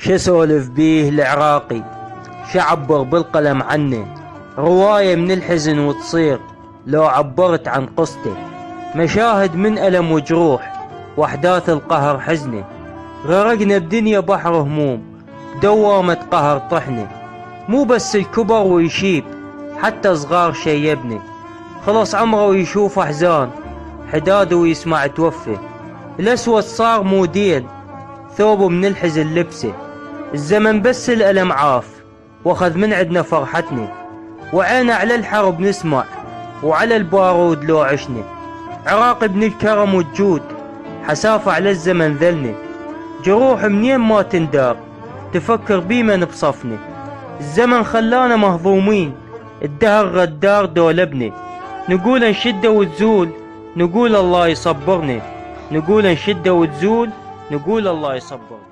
شسولف بيه العراقي، شعبر بالقلم عنه، رواية من الحزن وتصير لو عبرت عن قصته، مشاهد من ألم وجروح وأحداث القهر حزنه، غرقنا بدنيا بحر هموم دوامة قهر طحنه، مو بس الكبر ويشيب حتى صغار شيبني، خلص عمره ويشوف أحزان حداده ويسمع توفي، الأسود صار موديل ثوبه من الحزن لبسه، الزمن بس الألم عاف واخذ من عدنا فرحتنا، وعينا على الحرب نسمع وعلى البارود لو عشنا، عراق ابن الكرم والجود حسافة على الزمن ذلنا، جروح منين ما تندار تفكر بيمن بصفنا، الزمن خلانا مهضومين الدهر غدار دولبنا، نقول انشدة وتزول نقول الله يصبرنا، نقول انشدة وتزول نقول الله يصبرنا.